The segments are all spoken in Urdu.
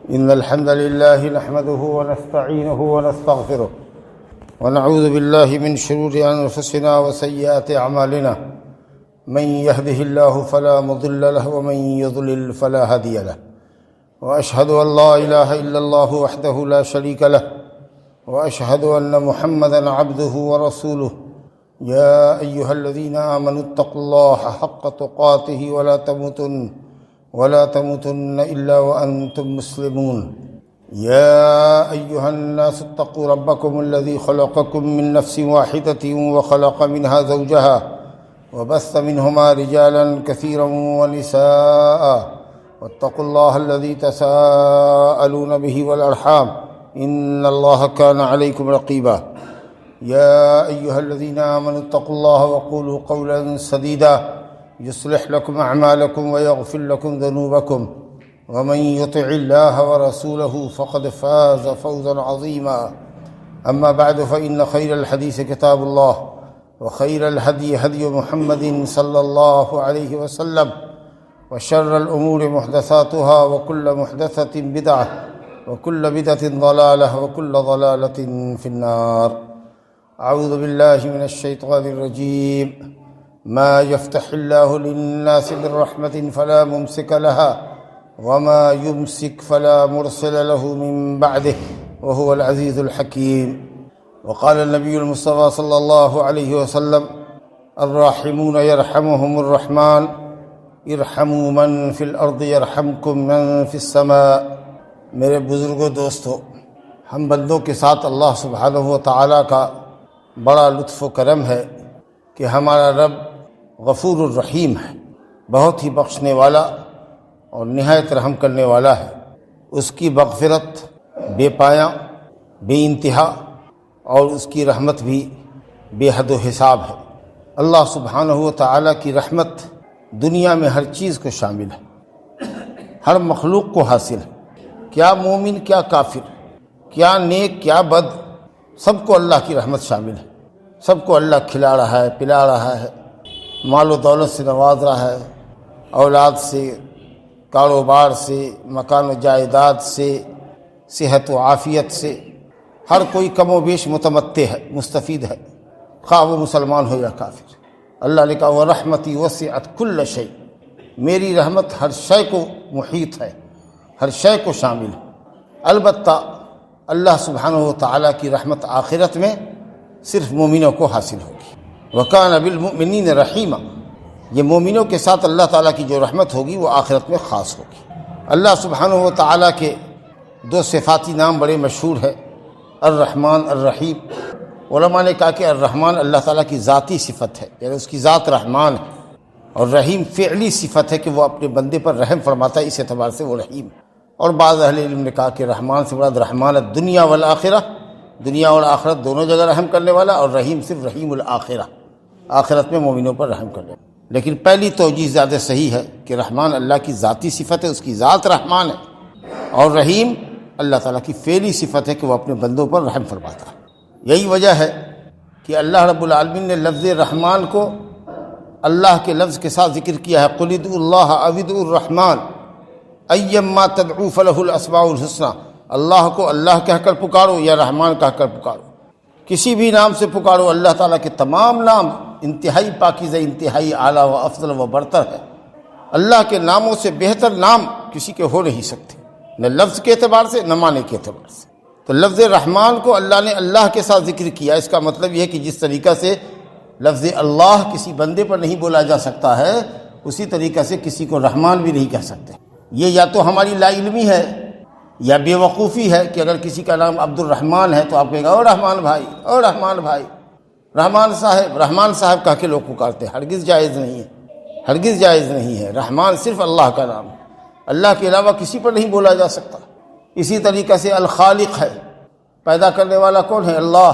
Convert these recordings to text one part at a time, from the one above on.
إن الحمد لله نحمده ونستعينه ونستغفره ونعوذ بالله من شرور أنفسنا وسيئات أعمالنا من يهده الله فلا مضل له ومن يضلل فلا هادي له وأشهد أن لا إله إلا الله وحده لا شريك له وأشهد أن محمدًا عبده ورسوله يا أيها الذين آمنوا اتقوا الله حق تقاته ولا تموتن إلا وأنتم مسلمون يا أيها الناس اتقوا ربكم الذي خلقكم من نفس واحدة وخلق منها زوجها وبث منهما رجالا كثيرا ونساء واتقوا الله الذي تساءلون به والأرحام إن الله كان عليكم رقيبا يا أيها الذين آمنوا اتقوا الله وقولوا قولا سديدا يصلح لكم أعمالكم ويغفر لكم ذنوبكم ومن يطع الله ورسوله فقد فاز فوزا عظيما أما بعد فإن خير الحديث كتاب الله وخير الهدي هدي محمد صلى الله عليه وسلم وشر الأمور محدثاتها وكل محدثة بدعة وكل بدعة ضلالة وكل ضلالة في النار أعوذ بالله من الشيطان الرجيم ما يفتح الله للناس من رحمة فلا ممسك لها وما يمسك فلا مرسل له من بعده وهو العزيز الحكيم وقال النبي المصطفى صلى الله عليه وسلم الراحمون يرحمهم الرحمن ارحموا من في الأرض يرحمكم من في السماء۔ میرے بزرگوں دوستو، ہم بندوں کے ساتھ اللہ سبحانہ و تعالیٰ کا بڑا لطف و کرم ہے کہ ہمارا رب غفور الرحیم ہے، بہت ہی بخشنے والا اور نہایت رحم کرنے والا ہے۔ اس کی مغفرت بے پایاں، بے انتہا، اور اس کی رحمت بھی بے حد و حساب ہے۔ اللہ سبحانہ و تعالیٰ کی رحمت دنیا میں ہر چیز کو شامل ہے، ہر مخلوق کو حاصل ہے، کیا مومن کیا کافر، کیا نیک کیا بد، سب کو اللہ کی رحمت شامل ہے۔ سب کو اللہ کھلا رہا ہے، پلا رہا ہے، مال و دولت سے نواز رہا ہے، اولاد سے، کاروبار سے، مکان و جائیداد سے، صحت و عافیت سے، ہر کوئی کم و بیش متمتع ہے، مستفید ہے، خواہ وہ مسلمان ہو یا کافر۔ اللہ نے کہا وَرَحْمَتِي وَسِعَتْ كُلَّ شَيْءٍ، میری رحمت ہر شے کو محیط ہے، ہر شے کو شامل ہے۔ البتہ اللہ سبحانہ و تعالیٰ کی رحمت آخرت میں صرف مومنوں کو حاصل ہوگی۔ وَكَانَ بِالْمُؤْمِنِينَ رَحِيمًا، یہ مومنوں کے ساتھ اللہ تعالیٰ کی جو رحمت ہوگی وہ آخرت میں خاص ہوگی۔ اللہ سبحانہ و تعالیٰ کے دو صفاتی نام بڑے مشہور ہیں، الرحمن الرحیم۔ علماء نے کہا کہ الرحمن اللہ تعالیٰ کی ذاتی صفت ہے، یعنی اس کی ذات رحمان ہے، اور رحیم فعلی صفت ہے کہ وہ اپنے بندے پر رحم فرماتا ہے، اس اعتبار سے وہ رحیم ہے۔ اور بعض اہل علم نے کہا کہ رحمان سے مراد رحمان الدنیا والآخرہ، دنیا اور آخرت دونوں جگہ رحم کرنے والا، اور رحیم صرف رحیم الآخرہ، آخرت میں مومنوں پر رحم کرنے والا۔ لیکن پہلی توجیہ زیادہ صحیح ہے کہ رحمان اللہ کی ذاتی صفت ہے، اس کی ذات رحمان ہے، اور رحیم اللہ تعالیٰ کی فعلی صفت ہے کہ وہ اپنے بندوں پر رحم فرماتا ہے۔ یہی وجہ ہے کہ اللہ رب العالمین نے لفظ رحمان کو اللہ کے لفظ کے ساتھ ذکر کیا ہے، قُلِ ادعوا اللَّهَ أَوِ ادعوا الرَّحْمَٰنَ أَيَّمَّا تَدْعُوا فَلَهُ الْأَسْمَاءُ الْحُسْنَىٰ، اللہ کو اللہ کہہ کر پکارو یا رحمان کہہ کر پکارو، کسی بھی نام سے پکارو، اللہ تعالیٰ کے تمام نام انتہائی پاکیزہ، انتہائی اعلیٰ و افضل و برتر ہے۔ اللہ کے ناموں سے بہتر نام کسی کے ہو نہیں سکتے، نہ لفظ کے اعتبار سے نہ معنی کے اعتبار سے۔ تو لفظ رحمان کو اللہ نے اللہ کے ساتھ ذکر کیا، اس کا مطلب یہ ہے کہ جس طریقہ سے لفظ اللہ کسی بندے پر نہیں بولا جا سکتا ہے، اسی طریقہ سے کسی کو رحمان بھی نہیں کہہ سکتے۔ یہ یا تو ہماری لا علمی ہے یا بے وقوفی ہے کہ اگر کسی کا نام عبد الرحمن ہے تو آپ کہیں گے او رحمان بھائی، او رحمان بھائی، رحمان صاحب کہہ کے لوگ پکارتے ہیں۔ ہرگز جائز نہیں ہے، ہرگز جائز نہیں ہے۔ رحمان صرف اللہ کا نام ہے، اللہ کے علاوہ کسی پر نہیں بولا جا سکتا۔ اسی طریقہ سے الخالق ہے، پیدا کرنے والا کون ہے؟ اللہ۔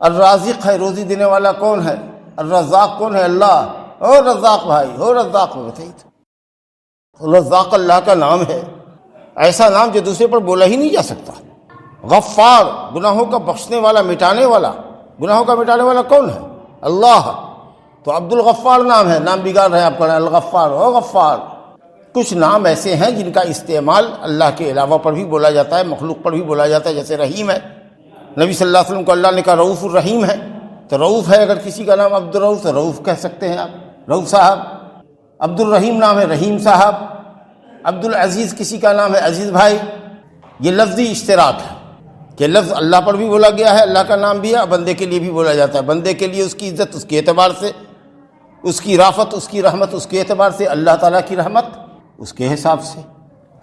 الرازق ہے، روزی دینے والا کون ہے؟ الرزاق کون ہے؟ اللہ۔ او رزاق بھائی، او رزاق بتائیے تو رزاق اللہ کا نام ہے، ایسا نام جو دوسرے پر بولا ہی نہیں جا سکتا۔ غفار، گناہوں کا بخشنے والا، مٹانے والا، گناہوں کا مٹانے والا کون ہے؟ اللہ۔ تو عبد الغفار نام ہے، نام بگاڑ رہے ہیں آپ کا، الغفار، او غفار۔ کچھ نام ایسے ہیں جن کا استعمال اللہ کے علاوہ پر بھی بولا جاتا ہے، مخلوق پر بھی بولا جاتا ہے، جیسے رحیم ہے۔ نبی صلی اللہ علیہ وسلم کو اللہ نے کہا رؤوف الرحیم ہے، تو رؤوف ہے، اگر کسی کا نام عبد الرؤوف تو رؤوف کہہ سکتے ہیں آپ، رؤوف صاحب۔ عبد الرحیم نام ہے، رحیم صاحب۔ عبد العزیز کسی کا نام ہے، عزیز بھائی۔ یہ لفظی اشتراک ہے کہ لفظ اللہ پر بھی بولا گیا ہے، اللہ کا نام بھی ہے، بندے کے لیے بھی بولا جاتا ہے۔ بندے کے لیے اس کی عزت اس کے اعتبار سے، اس کی رافت، اس کی رحمت اس کے اعتبار سے، اللہ تعالیٰ کی رحمت اس کے حساب سے۔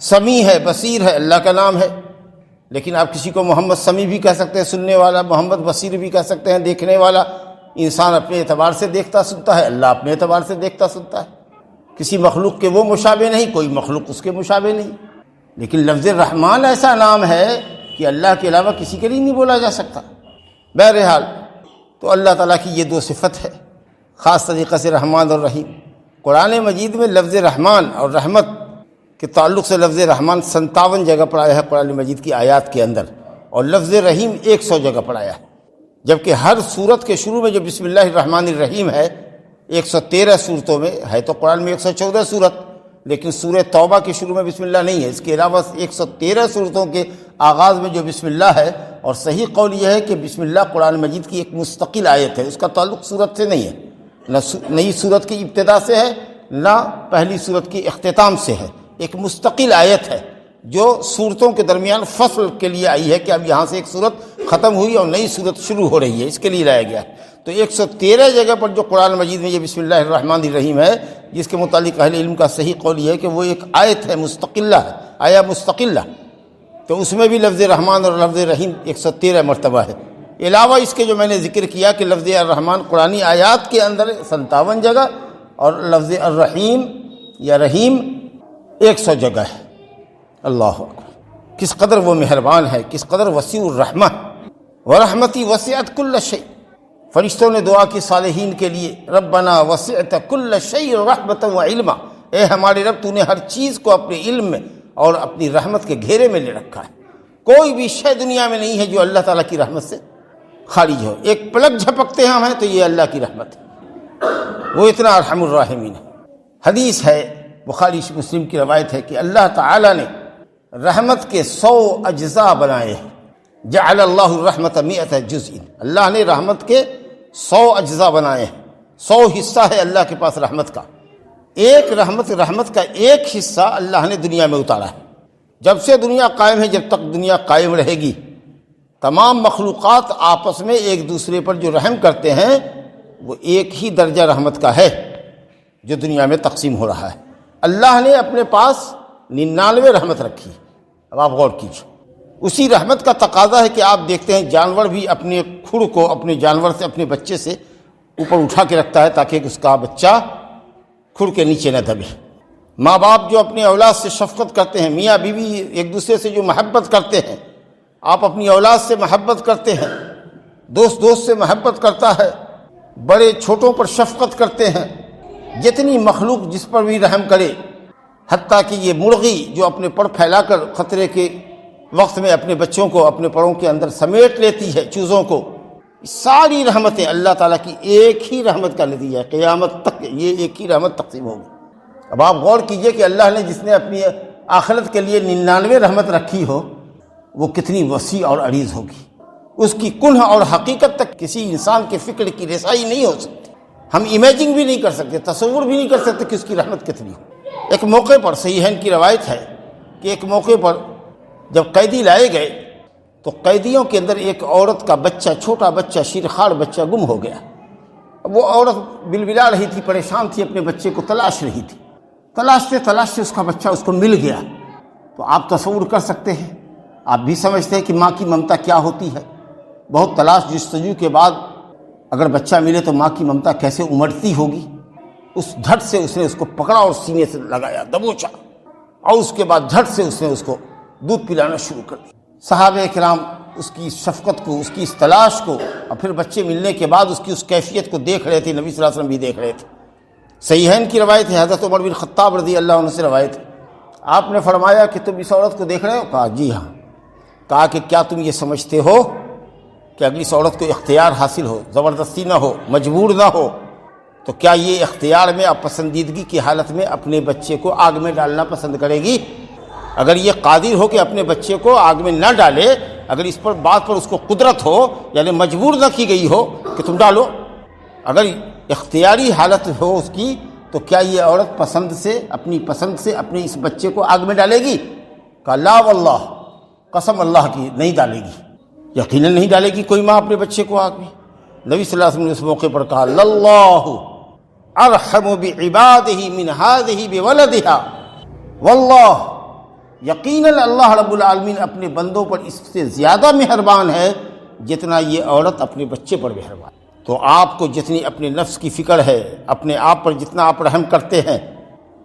سمیع ہے، بصیر ہے، اللہ کا نام ہے، لیکن آپ کسی کو محمد سمیع بھی کہہ سکتے ہیں، سننے والا، محمد بصیر بھی کہہ سکتے ہیں، دیکھنے والا۔ انسان اپنے اعتبار سے دیکھتا سنتا ہے، اللہ اپنے اعتبار سے دیکھتا سنتا ہے۔ کسی مخلوق کے وہ مشابہ نہیں، کوئی مخلوق اس کے مشابہ نہیں۔ لیکن لفظ رحمان ایسا نام ہے کہ اللہ کے علاوہ کسی کے لیے نہیں بولا جا سکتا۔ بہرحال تو اللہ تعالیٰ کی یہ دو صفت ہے خاص طریقے سے، رحمان اور رحیم۔ قرآن مجید میں لفظ رحمان اور رحمت کے تعلق سے لفظ رحمان 57 جگہ پر آیا ہے قرآن مجید کی آیات کے اندر، اور لفظ رحیم 100 جگہ پر آیا ہے، جبکہ ہر سورت کے شروع میں جو بسم اللہ الرحمن الرحیم ہے 113 صورتوں میں ہے، تو قرآن میں 114 صورت، لیکن سورہ توبہ کے شروع میں بسم اللہ نہیں ہے۔ اس کے علاوہ 113 صورتوں کے آغاز میں جو بسم اللہ ہے، اور صحیح قول یہ ہے کہ بسم اللہ قرآن مجید کی ایک مستقل آیت ہے، اس کا تعلق سورت سے نہیں ہے، نہ نئی سورت کی ابتدا سے ہے، نہ پہلی سورت کی اختتام سے ہے، ایک مستقل آیت ہے جو سورتوں کے درمیان فصل کے لیے آئی ہے کہ اب یہاں سے ایک سورت ختم ہوئی اور نئی سورت شروع ہو رہی ہے، اس کے لیے لایا گیا ہے۔ تو 113 جگہ پر جو قرآن مجید میں یہ بسم اللہ الرحمن الرحیم ہے، جس کے متعلق اہل علم کا صحیح قول یہ ہے کہ وہ ایک آیت ہے، مستقلہ ہے، آیا مستقلہ، تو اس میں بھی لفظ رحمان اور لفظ رحیم 113 مرتبہ ہے۔ علاوہ اس کے جو میں نے ذکر کیا کہ لفظ الرحمن قرآنی آیات کے اندر 57 جگہ، اور لفظ الرحیم یا رحیم 100 جگہ ہے۔ اللہ اکبر، کس قدر وہ مہربان ہے، کس قدر وسیع الرحمہ۔ ورحمتی وسعت کل شیء، فرشتوں نے دعا کی صالحین کے لیے، ربنا وسعت کل شیء رحمۃ وعلما، اے ہمارے رب تو نے ہر چیز کو اپنے علم میں اور اپنی رحمت کے گھیرے میں لے رکھا ہے۔ کوئی بھی شے دنیا میں نہیں ہے جو اللہ تعالیٰ کی رحمت سے خارج ہو۔ ایک پلک جھپکتے ہم ہیں تو یہ اللہ کی رحمت ہے، وہ اتنا ارحم الراحمین ہے۔ حدیث ہے، بخاری مسلم کی روایت ہے کہ اللہ تعالیٰ نے رحمت کے 100 اجزاء بنائے ہیں، جعل اللہ الرحمت 100 جزء، اللہ نے رحمت کے 100 اجزاء بنائے ہیں، 100 حصہ ہے اللہ کے پاس رحمت کا۔ ایک رحمت کا ایک حصہ اللہ نے دنیا میں اتارا ہے۔ جب سے دنیا قائم ہے، جب تک دنیا قائم رہے گی، تمام مخلوقات آپس میں ایک دوسرے پر جو رحم کرتے ہیں وہ ایک ہی درجہ رحمت کا ہے جو دنیا میں تقسیم ہو رہا ہے۔ اللہ نے اپنے پاس 99 رحمت رکھی، اب آپ غور کیجیے۔ اسی رحمت کا تقاضا ہے کہ آپ دیکھتے ہیں جانور بھی اپنے کھڑ کو اپنے جانور سے، اپنے بچے سے اوپر اٹھا کے رکھتا ہے تاکہ اس کا بچہ کھڑ کے نیچے نہ دبے۔ ماں باپ جو اپنے اولاد سے شفقت کرتے ہیں، میاں بیوی ایک دوسرے سے جو محبت کرتے ہیں، آپ اپنی اولاد سے محبت کرتے ہیں، دوست سے محبت کرتا ہے، بڑے چھوٹوں پر شفقت کرتے ہیں، جتنی مخلوق جس پر بھی رحم کرے، حتیٰ کہ یہ مرغی جو اپنے پر پھیلا کر خطرے کے وقت میں اپنے بچوں کو اپنے پروں کے اندر سمیٹ لیتی ہے، چوزوں کو، ساری رحمتیں اللہ تعالیٰ کی ایک ہی رحمت کا نتیجہ ہے، قیامت تک یہ ایک ہی رحمت تقسیم ہوگی۔ اب آپ غور کیجئے کہ اللہ نے جس نے اپنی آخرت کے لیے 99 رحمت رکھی ہو، وہ کتنی وسیع اور عریض ہوگی، اس کی کنہ اور حقیقت تک کسی انسان کے فکر کی رسائی نہیں ہو سکتی، ہم امیجنگ بھی نہیں کر سکتے، تصور بھی نہیں کر سکتے کہ اس کی رحمت کتنی ہو۔ ایک موقع پر صحیحین کی روایت ہے کہ ایک موقع پر جب قیدی لائے گئے تو قیدیوں کے اندر ایک عورت کا بچہ، چھوٹا بچہ، شیرخوار بچہ گم ہو گیا۔ اب وہ عورت بلبلا رہی تھی، پریشان تھی، اپنے بچے کو تلاش رہی تھی، تلاشتے اس کا بچہ اس کو مل گیا۔ تو آپ تصور کر سکتے ہیں، آپ بھی سمجھتے ہیں کہ ماں کی ممتا کیا ہوتی ہے۔ بہت تلاش جستجو کے بعد اگر بچہ ملے تو ماں کی ممتا کیسے امڑتی ہوگی۔ اس جھٹ سے اس نے اس کو پکڑا اور سینے سے لگایا، دبوچا، اور اس کے بعد جھٹ سے اس نے اس کو دودھ پلانا شروع کر دیا۔ صحابہ کرام اس کی شفقت کو، اس کی اس تلاش کو، اور پھر بچے ملنے کے بعد اس کی اس کیفیت کو دیکھ رہے تھے، نبی صلی اللہ علیہ وسلم بھی دیکھ رہے تھے۔ صحیحین کی روایت ہے، حضرت عمر بن خطاب رضی اللہ عنہ سے روایت ہے، آپ نے فرمایا کہ تم اس عورت کو دیکھ رہے ہو؟ کہا جی ہاں۔ کہا کہ کیا تم یہ سمجھتے ہو کہ اگلی اس عورت کو اختیار حاصل ہو، زبردستی نہ ہو، مجبور نہ ہو، تو کیا یہ اختیار میں اب پسندیدگی کی حالت میں اپنے بچے کو آگ میں ڈالنا پسند کرے گی؟ اگر یہ قادر ہو کہ اپنے بچے کو آگ میں نہ ڈالے، اگر اس پر بات پر اس کو قدرت ہو، یعنی مجبور نہ کی گئی ہو کہ تم ڈالو، اگر اختیاری حالت ہو اس کی، تو کیا یہ عورت اپنی پسند سے اپنے اس بچے کو آگ میں ڈالے گی؟ کہا لا واللہ، قسم اللہ کی نہیں ڈالے گی، یقیناً نہیں ڈالے گی کوئی ماں اپنے بچے کو آگ میں۔ نبی صلی اللہ علیہ وسلم نے اس موقع پر کہا للہ ارحم بعبادہ من ہذہ بولدہا، واللہ، یقیناً اللہ رب العالمین اپنے بندوں پر اس سے زیادہ مہربان ہے جتنا یہ عورت اپنے بچے پر مہربان۔ تو آپ کو جتنی اپنے نفس کی فکر ہے، اپنے آپ پر جتنا آپ رحم کرتے ہیں،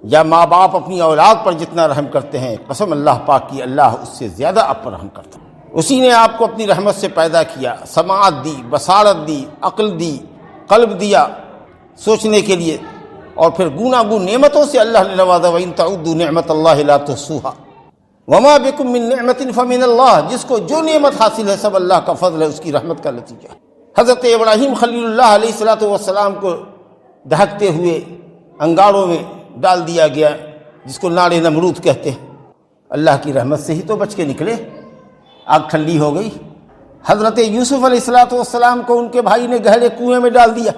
یا ماں باپ اپنی اولاد پر جتنا رحم کرتے ہیں، قسم اللہ پاک کی اللہ اس سے زیادہ آپ پر رحم کرتا ہے۔ اسی نے آپ کو اپنی رحمت سے پیدا کیا، سماعت دی، بصارت دی، عقل دی، قلب دیا سوچنے کے لیے، اور پھر گوناگون نعمتوں سے اللہ نے نوازا۔ وَإِن تَعُدُّوا نِعْمَتَ اللَّهِ لَا تُحْصُوهَا وَمَا بِكُم مِّن نِّعْمَةٍ فَمِنَ اللَّهِ، جس کو جو نعمت حاصل ہے سب اللہ کا فضل ہے، اس کی رحمت کا نتیجہ ہے۔ حضرت ابراہیم خلیل اللہ علیہ الصلوۃ والسلام کو دہکتے ہوئے انگاروں میں ڈال دیا گیا، جس کو نار نمرود کہتے ہیں، اللہ کی رحمت سے ہی تو بچ کے نکلے، آگ ٹھنڈی ہو گئی۔ حضرت یوسف علیہ الصلوۃ والسلام کو ان کے بھائی نے گہرے کنویں میں ڈال دیا،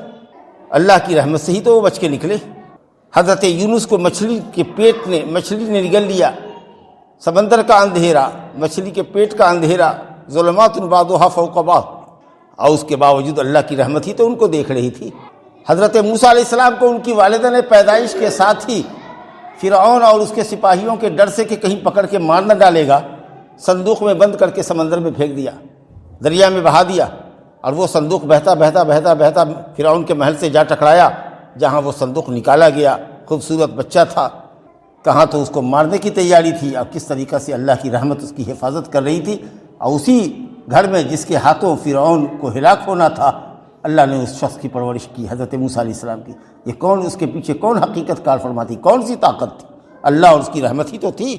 اللہ کی رحمت سے ہی تو وہ بچ کے نکلے۔ حضرت یونس کو مچھلی نے نگل لیا، سمندر کا اندھیرا، مچھلی کے پیٹ کا اندھیرا، ظلمات بعضها فوق بعض، اور اس کے باوجود اللہ کی رحمت ہی تو ان کو دیکھ رہی تھی۔ حضرت موسیٰ علیہ السلام کو ان کی والدہ نے پیدائش کے ساتھ ہی فرعون اور اس کے سپاہیوں کے ڈر سے کہ کہیں پکڑ کے مار نہ ڈالے گا، صندوق میں بند کر کے سمندر میں پھینک دیا، دریا میں بہا دیا، اور وہ صندوق بہتا بہتا بہتا بہتا فرعون کے محل سے جا ٹکرایا، جہاں وہ صندوق نکالا گیا۔ خوبصورت بچہ تھا، کہاں تو اس کو مارنے کی تیاری تھی، اور کس طریقہ سے اللہ کی رحمت اس کی حفاظت کر رہی تھی، اور اسی گھر میں جس کے ہاتھوں فرعون کو ہلاک ہونا تھا، اللہ نے اس شخص کی پرورش کی، حضرت موسیٰ علیہ السلام کی۔ یہ کون، اس کے پیچھے کون حقیقت کار فرماتی، کون سی طاقت تھی؟ اللہ اور اس کی رحمت ہی تو تھی۔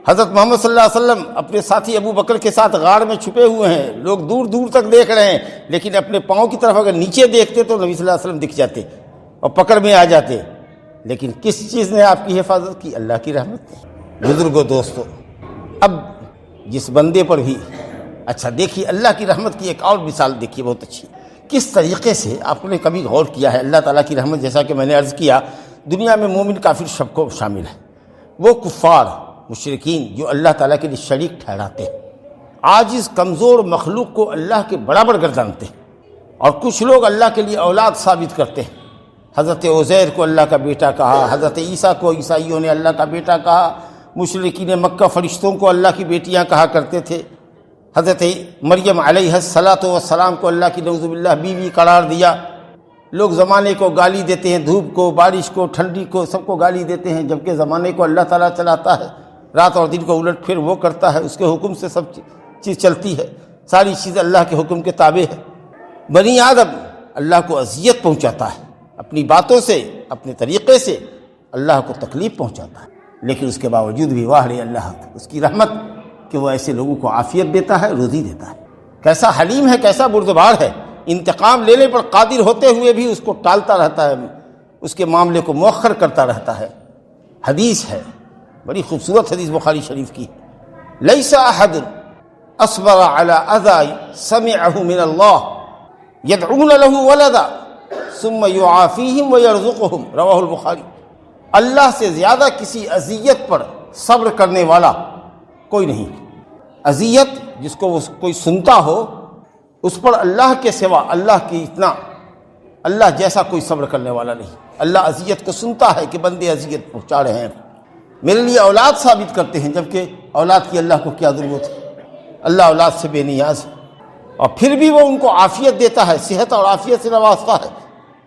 حضرت محمد صلی اللہ علیہ وسلم اپنے ساتھی ابو بکر کے ساتھ غار میں چھپے ہوئے ہیں، لوگ دور دور تک دیکھ رہے ہیں، لیکن اپنے پاؤں کی طرف اگر نیچے دیکھتے تو نبی صلی اللہ علیہ وسلم دکھ جاتے اور پکڑ میں آ جاتے۔ لیکن کس چیز نے آپ کی حفاظت کی؟ اللہ کی رحمت نے۔ بزرگوں، دوستو، اب جس بندے پر بھی، اچھا دیکھیے اللہ کی رحمت کی ایک اور مثال دیکھیے بہت اچھی، کس طریقے سے آپ نے کبھی غور کیا ہے؟ اللہ تعالیٰ کی رحمت، جیسا کہ میں نے عرض کیا، دنیا میں مومن کافر سب کو شامل ہے، وہ کفار مشرکین جو اللہ تعالیٰ کے لیے شریک ٹھہراتے ہیں، عاجز کمزور مخلوق کو اللہ کے برابر گردانتے ہیں، اور کچھ لوگ اللہ کے لیے اولاد ثابت کرتے ہیں۔ حضرت عزیر کو اللہ کا بیٹا کہا، حضرت عیسیٰ کو عیسائیوں نے اللہ کا بیٹا کہا، مشرکین مکہ فرشتوں کو اللہ کی بیٹیاں کہا کرتے تھے، حضرت مریم علیہ السلام کو اللہ کی نعوذ باللہ بیوی قرار دیا۔ لوگ زمانے کو گالی دیتے ہیں، دھوپ کو، بارش کو، ٹھنڈی کو، سب کو گالی دیتے ہیں، جبکہ زمانے کو اللہ تعالیٰ چلاتا ہے، رات اور دن کو الٹ پھر وہ کرتا ہے، اس کے حکم سے سب چیز چلتی ہے، ساری چیز اللہ کے حکم کے تابع ہے۔ بنی آدم اللہ کو اذیت پہنچاتا ہے، اپنی باتوں سے، اپنے طریقے سے اللہ کو تکلیف پہنچاتا ہے، لیکن اس کے باوجود بھی واہ رے اللہ، اس کی رحمت کہ وہ ایسے لوگوں کو عافیت دیتا ہے، روزی دیتا ہے۔ کیسا حلیم ہے، کیسا بردبار ہے، انتقام لینے پر قادر ہوتے ہوئے بھی اس کو ٹالتا رہتا ہے، اس کے معاملے کو مؤخر کرتا رہتا ہے۔ حدیث ہے، بڑی خوبصورت حدیث بخاری شریف کی، لیس احد اصبر علی اذی سمعہ من اللہ یدعون له ولدا ثم یعافیہم ویرزقہم، رواہ البخاری۔ اللہ سے زیادہ کسی اذیت پر صبر کرنے والا کوئی نہیں۔ اذیت جس کو وہ کوئی سنتا ہو، اس پر اللہ کے سوا، اللہ کی اتنا، اللہ جیسا کوئی صبر کرنے والا نہیں۔ اللہ اذیت کو سنتا ہے کہ بندے اذیت پہنچا رہے ہیں، میرے لیے اولاد ثابت کرتے ہیں، جبکہ اولاد کی اللہ کو کیا ضرورت ہے، اللہ اولاد سے بے نیاز ہے، اور پھر بھی وہ ان کو عافیت دیتا ہے، صحت اور عافیت سے نوازتا ہے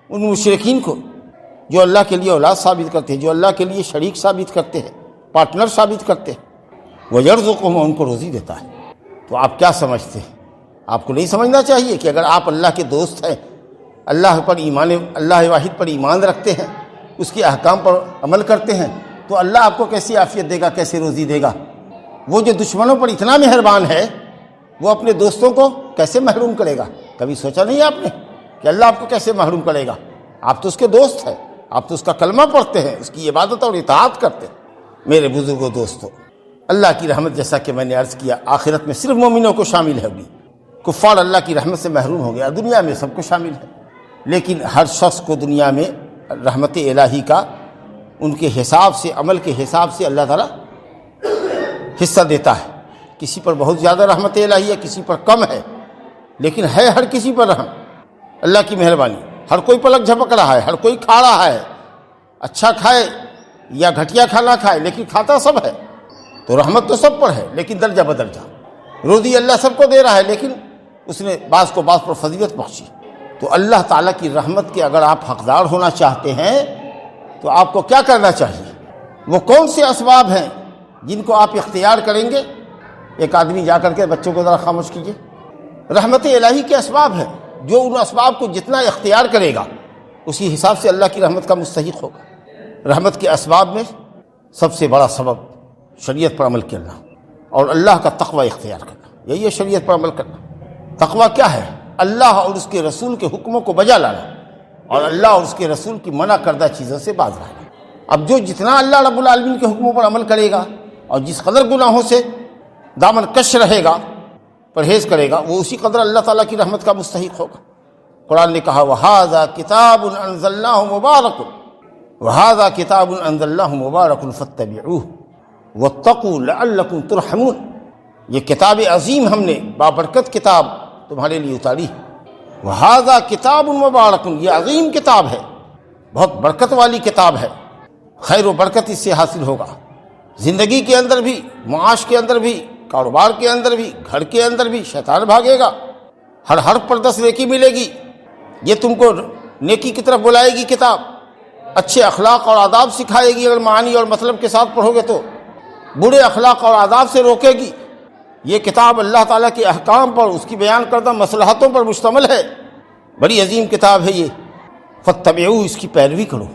ان مشرکین کو جو اللہ کے لیے اولاد ثابت کرتے ہیں، جو اللہ کے لیے شریک ثابت کرتے ہیں، پارٹنر ثابت کرتے ہیں۔ وَيَرْزُقُهُمْ، ان کو روزی دیتا ہے۔ تو آپ کیا سمجھتے ہیں؟ آپ کو نہیں سمجھنا چاہیے کہ اگر آپ اللہ کے دوست ہیں، اللہ پر ایمان، اللہ واحد پر ایمان رکھتے ہیں، اس کے احکام پر عمل کرتے ہیں، تو اللہ آپ کو کیسی عافیت دے گا، کیسے روزی دے گا؟ وہ جو دشمنوں پر اتنا مہربان ہے، وہ اپنے دوستوں کو کیسے محروم کرے گا؟ کبھی سوچا نہیں آپ نے کہ اللہ آپ کو کیسے محروم کرے گا؟ آپ تو اس کے دوست ہیں، آپ تو اس کا کلمہ پڑھتے ہیں، اس کی عبادت اور اطاعت کرتے ہیں۔ میرے بزرگوں دوستوں، اللہ کی رحمت جیسا کہ میں نے عرض کیا آخرت میں صرف مومنوں کو شامل ہوگی، کفار اللہ کی رحمت سے محروم ہو گیا۔ دنیا میں سب کو شامل ہے، لیکن ہر شخص کو دنیا میں رحمت الہی کا ان کے حساب سے، عمل کے حساب سے اللہ تعالیٰ حصہ دیتا ہے۔ کسی پر بہت زیادہ رحمت الہی ہے، کسی پر کم ہے، لیکن ہے ہر کسی پر رحم۔ اللہ کی مہربانی، ہر کوئی پلک جھپک رہا ہے، ہر کوئی کھا رہا ہے، اچھا کھائے یا گھٹیا کھانا کھائے لیکن کھاتا سب ہے، تو رحمت تو سب پر ہے لیکن درجہ بدرجہ۔ روزی اللہ سب کو دے رہا ہے لیکن اس نے بعض کو بعض پر فضیلت بخشی۔ تو اللہ تعالیٰ کی رحمت کے اگر آپ حقدار ہونا چاہتے ہیں تو آپ کو کیا کرنا چاہیے؟ وہ کون سے اسباب ہیں جن کو آپ اختیار کریں گے؟ ایک آدمی جا کر کے بچوں کو ذرا خاموش کیجیے۔ رحمت الہی کے اسباب ہیں، جو ان اسباب کو جتنا اختیار کرے گا اسی حساب سے اللہ کی رحمت کا مستحق ہوگا۔ رحمت کے اسباب میں سب سے بڑا سبب شریعت پر عمل کرنا اور اللہ کا تقوی اختیار کرنا، یہی ہے شریعت پر عمل کرنا۔ تقوی کیا ہے؟ اللہ اور اس کے رسول کے حکموں کو بجا لانا اور اللہ اور اس کے رسول کی منع کردہ چیزوں سے باز رہنا۔ اب جو جتنا اللہ رب العالمین کے حکموں پر عمل کرے گا اور جس قدر گناہوں سے دامن کش رہے گا، پرہیز کرے گا، وہ اسی قدر اللہ تعالیٰ کی رحمت کا مستحق ہوگا۔ قرآن نے کہا وَهَذَا كِتَابٌ أَنزَلْنَاهُ مُبَارَكٌ وَهَذَا كِتَابٌ أَنزَلْنَاهُ مُبَارَكٌ فَاتَّبِعُوهُ وَاتَّقُوا لَعَلَّكُمْ تُرْحَمُونَ۔ یہ کتاب عظیم ہم نے بابرکت کتاب تمہارے لیے اتاری ہے۔ وَهَذَا كِتَابٌ مُبَارَكٌ، یہ عظیم کتاب ہے، بہت برکت والی کتاب ہے، خیر و برکت اس سے حاصل ہوگا، زندگی کے اندر بھی، معاش کے اندر بھی، کاروبار کے اندر بھی، گھر کے اندر بھی شیطان بھاگے گا، ہر حرف پر 10 نیکی ملے گی۔ یہ تم کو نیکی کی طرف بلائے گی کتاب، اچھے اخلاق اور آداب سکھائے گی اگر معنی اور مطلب کے ساتھ پڑھو گے تو، برے اخلاق اور آداب سے روکے گی۔ یہ کتاب اللہ تعالیٰ کے احکام پر، اس کی بیان کردہ مصلحتوں پر مشتمل ہے، بڑی عظیم کتاب ہے یہ۔ فاتبعوہ، اس کی پیروی کرو،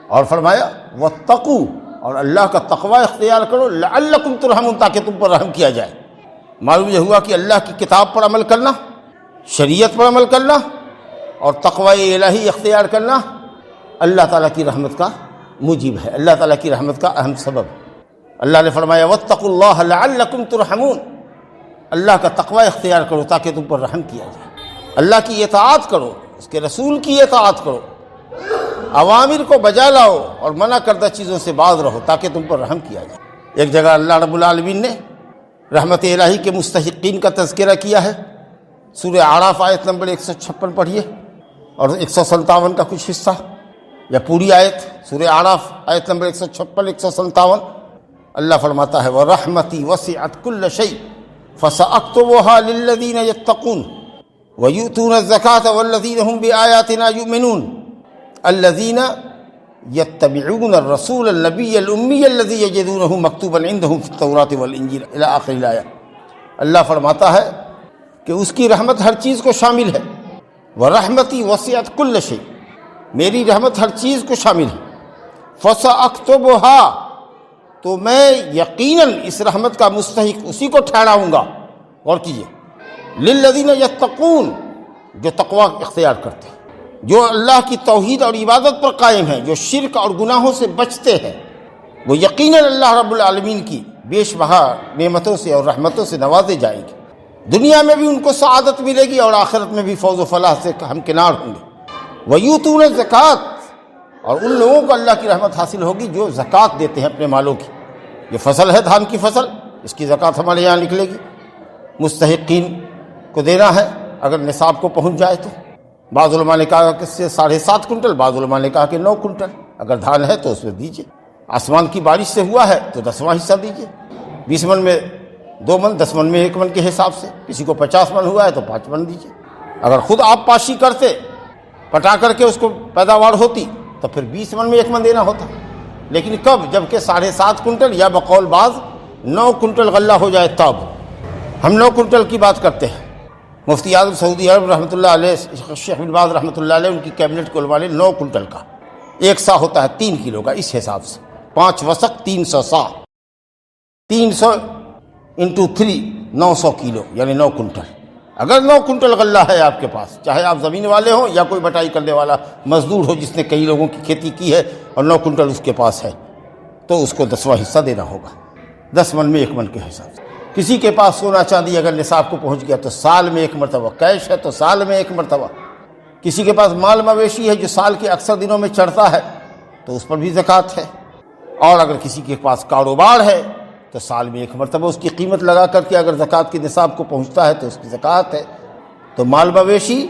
اور فرمایا واتقوا، اور اللہ کا تقوی اختیار کرو، لعلکم ترحمون، تاکہ تم پر رحم کیا جائے۔ معلوم یہ ہوا کہ اللہ کی کتاب پر عمل کرنا، شریعت پر عمل کرنا اور تقوی الہی اختیار کرنا اللہ تعالیٰ کی رحمت کا موجب ہے، اللہ تعالیٰ کی رحمت کا اہم سبب۔ اللہ نے فرمایا واتقوا اللہ لعلکم ترحمون، اللہ کا تقوی اختیار کرو تاکہ تم پر رحم کیا جائے۔ اللہ کی اطاعت کرو، اس کے رسول کی اطاعت کرو، اوامر کو بجا لاؤ اور منع کردہ چیزوں سے باز رہو تاکہ تم پر رحم کیا جائے۔ ایک جگہ اللہ رب العالمین نے رحمت الہی کے مستحقین کا تذکرہ کیا ہے، سورہ اعراف آیت نمبر 156 پڑھیے اور 157 کا کچھ حصہ یا پوری آیت، سورہ اعراف آیت نمبر 156 157۔ اللہ فرماتا ہے وَرَحْمَتِي وَسِعَتْ كُلَّ شَيْءٍ فَسَأَكْتُبُهَا لِلَّذِينَ يَتَّقُونَ وَيُؤْتُونَ الزَّكَاةَ وَالَّذِينَ هُمْ بِآيَاتِنَا يُؤْمِنُونَ الذين يتبعون الرسول النبي الأمي الذي يجدونه مكتوبا عندهم في التوراة والإنجيل إلى آخر الآية۔ اللہ فرماتا ہے کہ اس کی رحمت ہر چیز کو شامل ہے، ورحمتی وسعت كل شيء، میری رحمت ہر چیز کو شامل ہے، فسأكتبها، تو میں یقیناً اس رحمت کا مستحق اسی کو ٹھہراؤں گا۔ غور کیجیے، للذین یتقون، جو تقوی اختیار کرتے ہیں، جو اللہ کی توحید اور عبادت پر قائم ہیں، جو شرک اور گناہوں سے بچتے ہیں، وہ یقیناً اللہ رب العالمین کی بیش بہا نعمتوں سے اور رحمتوں سے نوازے جائیں گے۔ دنیا میں بھی ان کو سعادت ملے گی اور آخرت میں بھی فوز و فلاح سے ہمکنار ہوں گے۔ وَيُؤْتُونَ الزَّكَاةَ، اور ان لوگوں کو اللہ کی رحمت حاصل ہوگی جو زکوٰۃ دیتے ہیں اپنے مالوں کی۔ یہ فصل ہے دھان کی فصل، اس کی زکوٰۃ ہمارے یہاں نکلے گی، مستحقین کو دینا ہے اگر نصاب کو پہنچ جائے تو۔ بعض علماء نے کہا کہ 7.5 کنٹل، بعض علماء نے کہا کہ 9 کنٹل، اگر دھان ہے تو اس میں دیجیے۔ آسمان کی بارش سے ہوا ہے تو 10واں حصہ دیجیے، 20 من میں 2 من، 10 من میں 1 من کے حساب سے، کسی کو 50 من ہوا ہے تو 5 من دیجیے۔ اگر خود آپ پاشی کرتے، پٹا کر کے اس کو پیداوار ہوتی تو پھر 20 من میں 1 من دینا ہوتا، لیکن کب؟ جب کہ 7.5 کنٹل یا بقول بعض 9 کنٹل غلہ ہو جائے تب۔ ہم 9 کنٹل کی بات کرتے ہیں۔ مفتی اعظم سعودی عرب رحمۃ اللہ علیہ، شیخ بن باز رحمۃ اللہ علیہ، ان کی کیبنٹ کے علماء نے 9 کنٹل کا، 1 سا ہوتا ہے 3 کلو کا، اس حساب سے 5 وسق 300 سا، 300 × 3 900 کلو یعنی 9 کنٹل۔ اگر 9 کنٹل غلہ ہے آپ کے پاس، چاہے آپ زمین والے ہوں یا کوئی بٹائی کرنے والا مزدور ہو جس نے کئی لوگوں کی کھیتی کی ہے اور 9 کنٹل اس کے پاس ہے، تو اس کو 10واں حصہ دینا ہوگا، 10 من میں 1 من کے حساب سے۔ کسی کے پاس سونا چاندی اگر نصاب کو پہنچ گیا تو سال میں 1 مرتبہ، کیش ہے تو سال میں 1 مرتبہ۔ کسی کے پاس مال مویشی ہے جو سال کے اکثر دنوں میں چڑھتا ہے تو اس پر بھی زکوٰۃ ہے، اور اگر کسی کے پاس کاروبار ہے تو سال میں 1 مرتبہ اس کی قیمت لگا کر کے اگر زکوٰۃ کے نصاب کو پہنچتا ہے تو اس کی زکوٰۃ ہے۔ تو مال مویشی،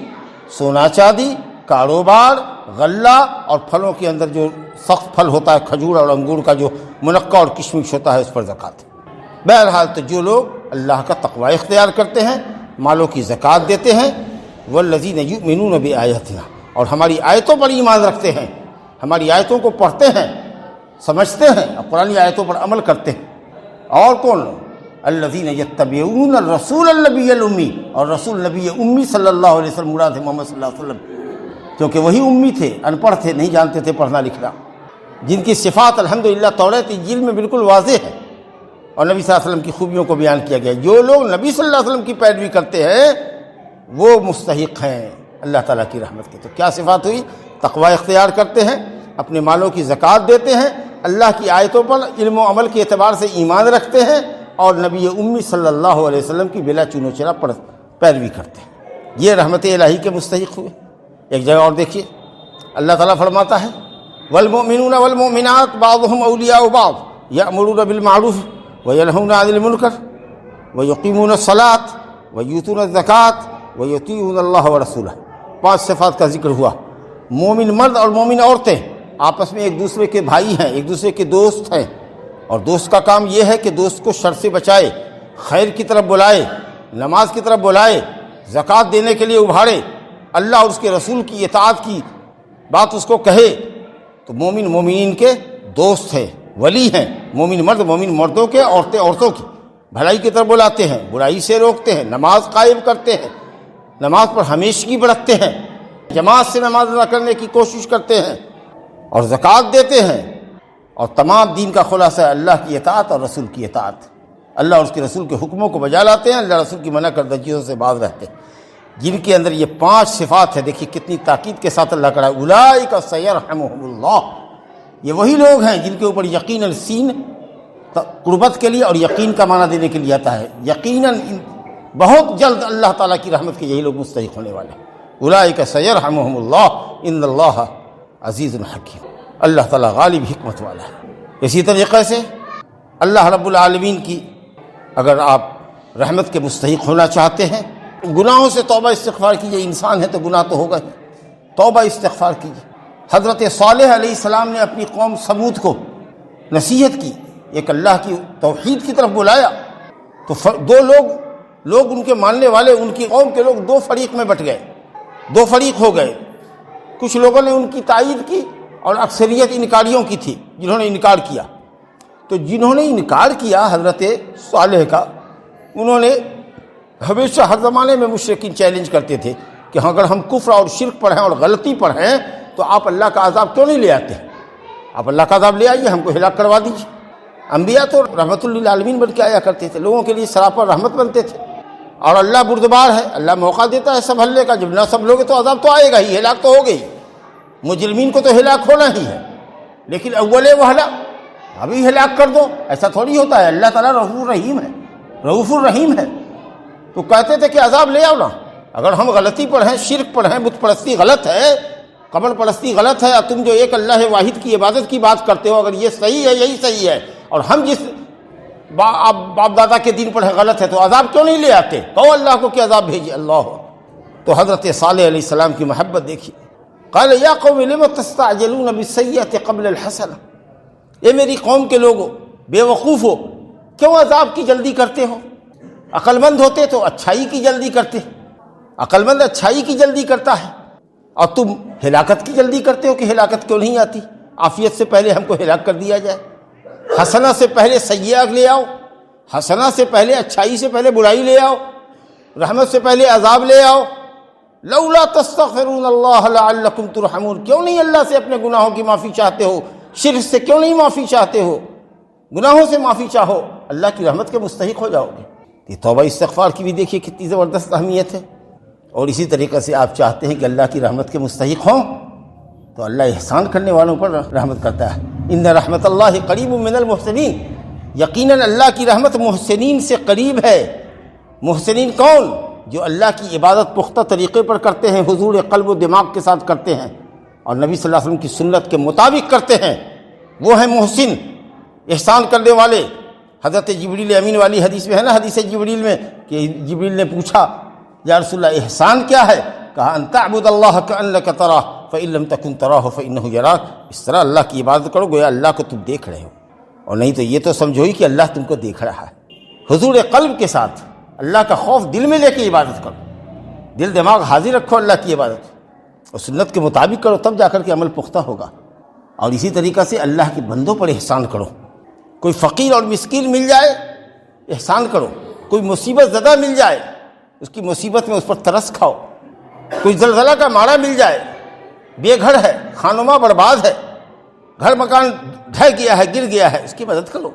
سونا چاندی، کاروبار، غلہ اور پھلوں کے اندر جو سخت پھل ہوتا ہے کھجور اور انگور کا جو منقع اور کشمش ہوتا ہے اس پر زکوٰۃ ہے۔ بہرحال تو جو لوگ اللہ کا تقوی اختیار کرتے ہیں، مالوں کی زکوٰۃ دیتے ہیں، والذین یؤمنون بآیاتنا، اور ہماری آیتوں پر ایمان رکھتے ہیں، ہماری آیتوں کو پڑھتے ہیں، سمجھتے ہیں اور قرآن آیتوں پر عمل کرتے ہیں۔ اور کون لوگ؟ الذین یتبعون الرسول النبی الامی، اور رسول نبی امی صلی اللہ علیہ وسلم مراد ہے محمد صلی اللہ علیہ وسلم، کیونکہ وہی امی تھے، ان پڑھ تھے، نہیں جانتے تھے پڑھنا لکھنا، جن کی صفات الحمدللہ توریت انجیل میں بالکل واضح ہے، اور نبی صلی اللہ علیہ وسلم کی خوبیوں کو بیان کیا گیا۔ جو لوگ نبی صلی اللہ علیہ وسلم کی پیروی کرتے ہیں وہ مستحق ہیں اللہ تعالیٰ کی رحمت کے۔ تو کیا صفات ہوئی؟ تقوی اختیار کرتے ہیں، اپنے مالوں کی زکوٰۃ دیتے ہیں، اللہ کی آیتوں پر علم و عمل کے اعتبار سے ایمان رکھتے ہیں، اور نبی امی صلی اللہ علیہ وسلم کی بلا چون و چرا پیروی کرتے ہیں۔ یہ رحمت الہی کے مستحق ہوئے۔ ایک جگہ اور دیکھیے، اللہ تعالیٰ فرماتا ہے والمؤمنون والمؤمنات بعضهم اولیاء بعض یأمرون بالمعروف وینہون عن المنکر ویقیمون الصلاۃ ویؤتون الزکوٰۃ ویطیعون اللہ ورسولہ۔ 5 صفات کا ذکر ہوا۔ مومن مرد اور مومن عورتیں آپس میں ایک دوسرے کے بھائی ہیں، ایک دوسرے کے دوست ہیں، اور دوست کا کام یہ ہے کہ دوست کو شر سے بچائے، خیر کی طرف بلائے، نماز کی طرف بلائے، زکوٰۃ دینے کے لیے ابھارے، اللہ اور اس کے رسول کی اطاعت کی بات اس کو کہے۔ تو مومن مومنین کے دوست ہیں، ولی ہیں، مومن مرد مومن مردوں کے، عورتیں عورتوں کی، بھلائی کی طرف بلاتے ہیں، برائی سے روکتے ہیں، نماز قائم کرتے ہیں، نماز پر ہمیشگی برتتے ہیں، جماعت سے نماز ادا کرنے کی کوشش کرتے ہیں، اور زکوٰۃ دیتے ہیں، اور تمام دین کا خلاصہ ہے اللہ کی اطاعت اور رسول کی اطاعت۔ اللہ اور اس کے رسول کے حکموں کو بجا لاتے ہیں، اللہ رسول کی منع کردہ چیزوں سے باز رہتے ہیں۔ جن کے اندر یہ 5 صفات ہے، دیکھیے کتنی تاکید کے ساتھ اللہ کہا ہے اولئک سیرحمہم اللہ۔ یہ وہی لوگ ہیں جن کے اوپر یقیناً سین قربت کے لیے اور یقین کا معنی دینے کے لیے آتا ہے، یقیناً بہت جلد اللہ تعالیٰ کی رحمت کے یہی لوگ مستحق ہونے والے ہیں۔ اولئک سیرحمہم اللہ ان اللہ عزیز حکیم، اللہ تعالیٰ غالب حکمت والا ہے۔ اسی طریقے سے اللہ رب العالمین کی اگر آپ رحمت کے مستحق ہونا چاہتے ہیں، گناہوں سے توبہ استغفار کیجیے۔ انسان ہے تو گناہ تو ہوگا ہی، توبہ استغفار کیجیے۔ حضرت صالح علیہ السلام نے اپنی قوم سمود کو نصیحت کی، ایک اللہ کی توحید کی طرف بلایا، تو دو لوگ ان کے ماننے والے، ان کی قوم کے لوگ 2 فریق میں بٹ گئے، 2 فریق ہو گئے۔ کچھ لوگوں نے ان کی تائید کی اور اکثریت انکاریوں کی تھی جنہوں نے انکار کیا۔ تو جنہوں نے انکار کیا حضرت صالح کا، انہوں نے ہمیشہ ہر زمانے میں مشرکین چیلنج کرتے تھے کہ اگر ہم کفر اور شرک پر ہیں اور غلطی پر ہیں تو آپ اللہ کا عذاب کیوں نہیں لے آتے؟ آپ اللہ کا عذاب لے آئیے، ہم کو ہلاک کروا دیجیے۔ انبیاء تو رحمت للعالمین بن کے آیا کرتے تھے، لوگوں کے لیے سراپا رحمت بنتے تھے، اور اللہ بردبار ہے، اللہ موقع دیتا ہے سنبھلنے کا۔ جب نہ سنبھلوگے تو عذاب تو آئے گا ہی، ہلاک تو ہوگے ہی، مجرمین کو تو ہلاک ہونا ہی ہے، لیکن اول وہلا ابھی ہلاک کر دو، ایسا تھوڑی ہوتا ہے۔ اللہ تعالیٰ رؤوف الرحیم ہے، رؤوف الرحیم ہے۔ تو کہتے تھے کہ عذاب لے آؤ نا، اگر ہم غلطی پر ہیں، شرک پر ہیں، بت پرستی غلط ہے، قبر پرستی غلط ہے، اور تم جو ایک اللہ واحد کی عبادت کی بات کرتے ہو، اگر یہ صحیح ہے، یہی صحیح ہے، اور ہم جس باپ دادا کے دین پر ہے غلط ہے، تو عذاب کیوں نہیں لے آتے؟ کہو اللہ کو کہ عذاب بھیجے اللہ۔ تو حضرت صالح علیہ السلام کی محبت دیکھیے، قال یا قوم لم تستعجلون بالسیئۃ قبل الحسنہ، اے میری قوم کے لوگو، بے وقوف ہو، کیوں عذاب کی جلدی کرتے ہو؟ عقل مند ہوتے تو اچھائی کی جلدی کرتے، عقل مند اچھائی کی جلدی کرتا ہے، اور تم ہلاکت کی جلدی کرتے ہو کہ ہلاکت کیوں نہیں آتی؟ عافیت سے پہلے ہم کو ہلاک کر دیا جائے، حسنہ سے پہلے سیئہ لے آؤ، حسنہ سے پہلے اچھائی سے پہلے برائی لے آؤ، رحمت سے پہلے عذاب لے آؤ۔ لولا تستغفرون اللہ لعلکم ترحمون، کیوں نہیں اللہ سے اپنے گناہوں کی معافی چاہتے ہو؟ شرک سے کیوں نہیں معافی چاہتے ہو؟ گناہوں سے معافی چاہو، اللہ کی رحمت کے مستحق ہو جاؤ گے۔ یہ توبہ استغفار کی بھی دیکھیے کتنی زبردست اہمیت ہے۔ اور اسی طریقے سے آپ چاہتے ہیں کہ اللہ کی رحمت کے مستحق ہوں تو اللہ احسان کرنے والوں پر رحمت کرتا ہے۔ ان رحمت اللہ قریب من المحسنین، یقیناً اللہ کی رحمت محسنین سے قریب ہے۔ محسنین کون؟ جو اللہ کی عبادت پختہ طریقے پر کرتے ہیں، حضور قلب و دماغ کے ساتھ کرتے ہیں اور نبی صلی اللہ علیہ وسلم کی سنت کے مطابق کرتے ہیں، وہ ہیں محسن، احسان کرنے والے۔ حضرت جبریل امین والی حدیث میں ہے نا، حدیث جبریل میں کہ جبریل نے پوچھا یا رسول اللہ احسان کیا ہے؟ کہا ان تعبد اللہ کأنک تراہ فإن لم تکن تراہ فإنہ یراک، اس طرح اللہ کی عبادت کرو گویا اللہ کو تم دیکھ رہے ہو، اور نہیں تو یہ تو سمجھو ہی کہ اللہ تم کو دیکھ رہا ہے۔ حضور قلب کے ساتھ اللہ کا خوف دل میں لے کے عبادت کرو، دل دماغ حاضر رکھو اللہ کی عبادت، اور سنت کے مطابق کرو، تب جا کر کے عمل پختہ ہوگا۔ اور اسی طریقہ سے اللہ کے بندوں پر احسان کرو، کوئی فقیر اور مسکین مل جائے احسان کرو، کوئی مصیبت زدہ مل جائے اس کی مصیبت میں اس پر ترس کھاؤ، کوئی زلزلہ کا مارا مل جائے، بے گھر ہے، خانماں برباد ہے، گھر مکان ڈھہ گیا ہے، گر گیا ہے، اس کی مدد کرو۔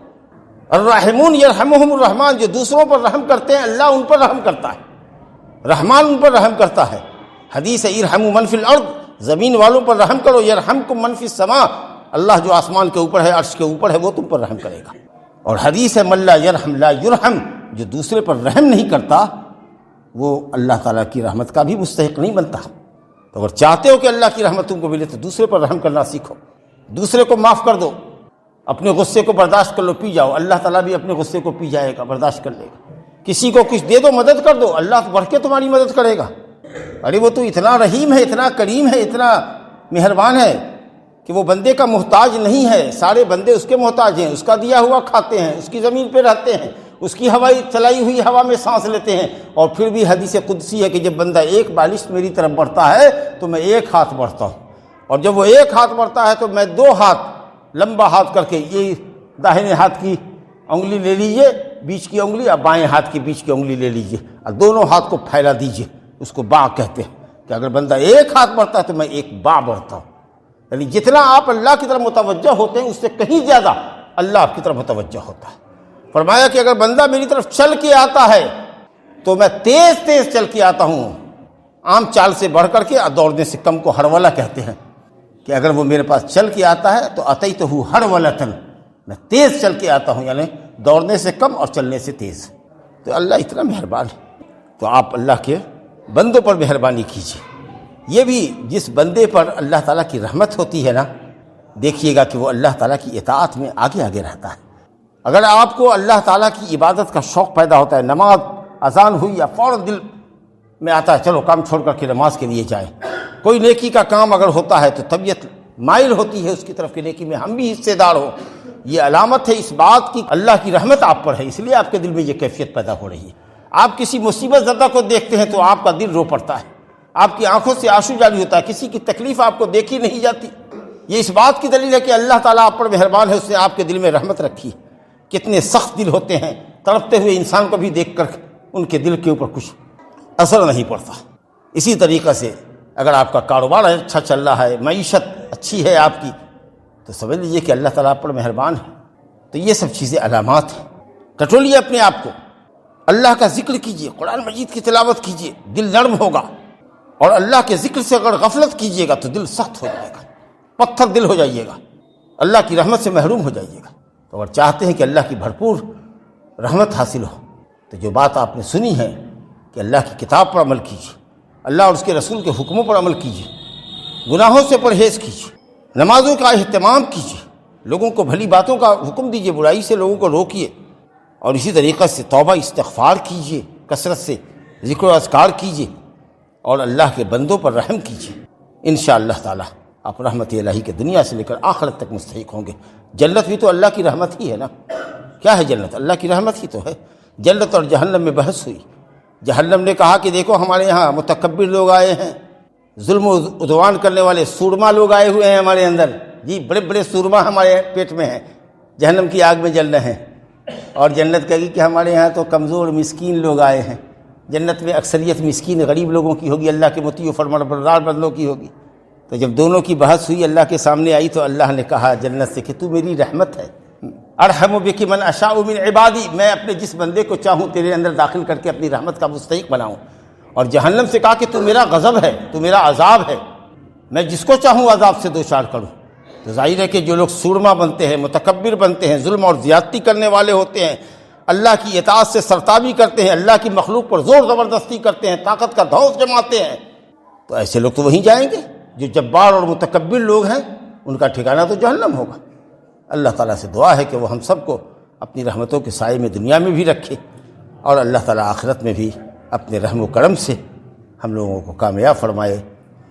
الراحمون یرحمہم الرحمن، جو دوسروں پر رحم کرتے ہیں اللہ ان پر رحم کرتا ہے، رحمان ان پر رحم کرتا ہے۔ حدیث ہے ارحموا من فی الارض، زمین والوں پر رحم کرو، یرحمکم من فی السماء، اللہ جو آسمان کے اوپر ہے، عرش کے اوپر ہے، وہ تم پر رحم کرے گا۔ اور حدیث ہے من لا یرحم لا یرحم، جو دوسرے پر رحم نہیں کرتا وہ اللہ تعالیٰ کی رحمت کا بھی مستحق نہیں بنتا۔ تو اگر چاہتے ہو کہ اللہ کی رحمت تم کو ملے تو دوسرے پر رحم کرنا سیکھو، دوسرے کو معاف کر دو، اپنے غصے کو برداشت کر لو، پی جاؤ، اللہ تعالیٰ بھی اپنے غصے کو پی جائے گا، برداشت کر لے گا۔ کسی کو کچھ دے دو، مدد کر دو، اللہ بڑھ کے تمہاری مدد کرے گا۔ ارے وہ تو اتنا رحیم ہے، اتنا کریم ہے، اتنا مہربان ہے کہ وہ بندے کا محتاج نہیں ہے، سارے بندے اس کے محتاج ہیں، اس کا دیا ہوا کھاتے ہیں، اس کی زمین پہ رہتے ہیں، اس کی ہوائی چلائی ہوئی ہوا میں سانس لیتے ہیں، اور پھر بھی حدیث قدسی ہے کہ جب بندہ ایک بالش میری طرف بڑھتا ہے تو میں ایک ہاتھ بڑھتا ہوں، اور جب وہ ایک ہاتھ بڑھتا ہے تو میں دو ہاتھ لمبا ہاتھ کر کے، یہ داہنے ہاتھ کی انگلی لے لیجئے بیچ کی انگلی، اور بائیں ہاتھ کی بیچ کی انگلی لے لیجئے اور دونوں ہاتھ کو پھیلا دیجئے، اس کو باع کہتے ہیں کہ اگر بندہ ایک ہاتھ بڑھتا ہے تو میں ایک باع بڑھتا ہوں۔ یعنی جتنا آپ اللہ کی طرف متوجہ ہوتے ہیں اس سے کہیں زیادہ اللہ آپ کی طرف متوجہ ہوتا ہے۔ فرمایا کہ اگر بندہ میری طرف چل کے آتا ہے تو میں تیز تیز چل کے آتا ہوں، عام چال سے بڑھ کر کے، اور دوڑنے سے کم کو ہرولہ کہتے ہیں کہ اگر وہ میرے پاس چل کے آتا ہے تو اتیتہ ہرولۃ، میں تیز چل کے آتا ہوں، یعنی دوڑنے سے کم اور چلنے سے تیز۔ تو اللہ اتنا مہربان ہے، تو آپ اللہ کے بندوں پر مہربانی کیجیے۔ یہ بھی جس بندے پر اللہ تعالیٰ کی رحمت ہوتی ہے نا، دیکھیے گا کہ وہ اللہ تعالیٰ کی اطاعت میں آگے آگے رہتا ہے۔ اگر آپ کو اللہ تعالیٰ کی عبادت کا شوق پیدا ہوتا ہے، نماز اذان ہوئی یا فوراً دل میں آتا ہے چلو کام چھوڑ کر کے نماز کے لیے جائیں، کوئی نیکی کا کام اگر ہوتا ہے تو طبیعت مائل ہوتی ہے اس کی طرف کہ نیکی میں ہم بھی حصے دار ہوں، یہ علامت ہے اس بات کی اللہ کی رحمت آپ پر ہے، اس لیے آپ کے دل میں یہ کیفیت پیدا ہو رہی ہے۔ آپ کسی مصیبت زدہ کو دیکھتے ہیں تو آپ کا دل رو پڑتا ہے، آپ کی آنکھوں سے آنسو جاری ہوتا ہے، کسی کی تکلیف آپ کو دیکھی نہیں جاتی، یہ اس بات کی دلیل ہے کہ اللہ تعالیٰ آپ پر مہربان ہے، اس نے آپ کے دل میں رحمت رکھی۔ کتنے سخت دل ہوتے ہیں، تڑپتے ہوئے انسان کو بھی دیکھ کر ان کے دل کے اوپر کچھ اثر نہیں پڑتا۔ اسی طریقے سے اگر آپ کا کاروبار اچھا چل رہا ہے، معیشت اچھی ہے آپ کی، تو سمجھ لیجیے کہ اللہ تعالیٰ آپ پر مہربان ہے۔ تو یہ سب چیزیں علامات ہیں۔ ٹٹولیے اپنے آپ کو، اللہ کا ذکر کیجیے، قرآن مجید کی تلاوت کیجیے، دل نرم ہوگا، اور اللہ کے ذکر سے اگر غفلت کیجیے گا تو دل سخت ہو جائے گا، پتھر دل ہو جائیے گا، اللہ کی رحمت سے محروم ہو جائیے گا۔ تو اگر چاہتے ہیں کہ اللہ کی بھرپور رحمت حاصل ہو تو جو بات آپ نے سنی ہے کہ اللہ کی کتاب پر عمل کیجیے، اللہ اور اس کے رسول کے حکموں پر عمل کیجیے، گناہوں سے پرہیز کیجیے، نمازوں کا اہتمام کیجیے، لوگوں کو بھلی باتوں کا حکم دیجیے، برائی سے لوگوں کو روکیے، اور اسی طریقے سے توبہ استغفار کیجیے، کثرت سے ذکر و اذکار کیجیے، اور اللہ کے بندوں پر رحم کیجیے۔ انشاءاللہ تعالی آپ رحمت الہی کے دنیا سے لے کر آخرت تک مستحق ہوں گے۔ جنت بھی تو اللہ کی رحمت ہی ہے نا، کیا ہے جنت؟ اللہ کی رحمت ہی تو ہے۔ جنت اور جہنم میں بحث ہوئی، جہنم نے کہا کہ دیکھو ہمارے یہاں متکبر لوگ آئے ہیں، ظلم و عدوان کرنے والے سورما لوگ آئے ہوئے ہیں ہمارے اندر، جی بڑے بڑے سورما ہمارے پیٹ میں ہیں، جہنم کی آگ میں جل رہے ہیں۔ اور جنت کہے گی کہ ہمارے یہاں تو کمزور مسکین لوگ آئے ہیں، جنت میں اکثریت مسکین غریب لوگوں کی ہوگی، اللہ کے مطیع و فرمانبردار بندوں کی ہوگی۔ تو جب دونوں کی بحث ہوئی، اللہ کے سامنے آئی، تو اللہ نے کہا جنت سے کہ تو میری رحمت ہے، ارحم بک من اشاء من عبادی، میں اپنے جس بندے کو چاہوں تیرے اندر داخل کر کے اپنی رحمت کا مستحق بناؤں۔ اور جہنم سے کہا کہ تو میرا غضب ہے، تو میرا عذاب ہے، میں جس کو چاہوں عذاب سے دوچار کروں۔ تو ظاہر ہے کہ جو لوگ سورما بنتے ہیں، متکبر بنتے ہیں، ظلم اور زیادتی کرنے والے ہوتے ہیں، اللہ کی اطاعت سے سرتابی کرتے ہیں، اللہ کی مخلوق پر زور زبردستی کرتے ہیں، طاقت کا دھوس جماتے ہیں، تو ایسے لوگ تو وہیں جائیں گے۔ جو جبار اور متکبر لوگ ہیں ان کا ٹھکانہ تو جہنم ہوگا۔ اللہ تعالیٰ سے دعا ہے کہ وہ ہم سب کو اپنی رحمتوں کے سائے میں دنیا میں بھی رکھے، اور اللہ تعالیٰ آخرت میں بھی اپنے رحم و کرم سے ہم لوگوں کو کامیاب فرمائے،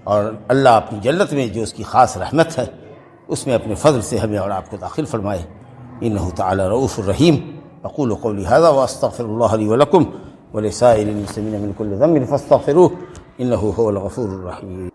اور اللہ اپنی جنت میں جو اس کی خاص رحمت ہے اس میں اپنے فضل سے ہمیں اور آپ کو داخل فرمائے۔ انہ تعالی رؤوف الرحیم۔ اقول قولی ھذا واستغفر اللہ لی ولکم ولسائر المسلمین من کل ذنب فاستغفروہ انہ هو الغفور الرحیم۔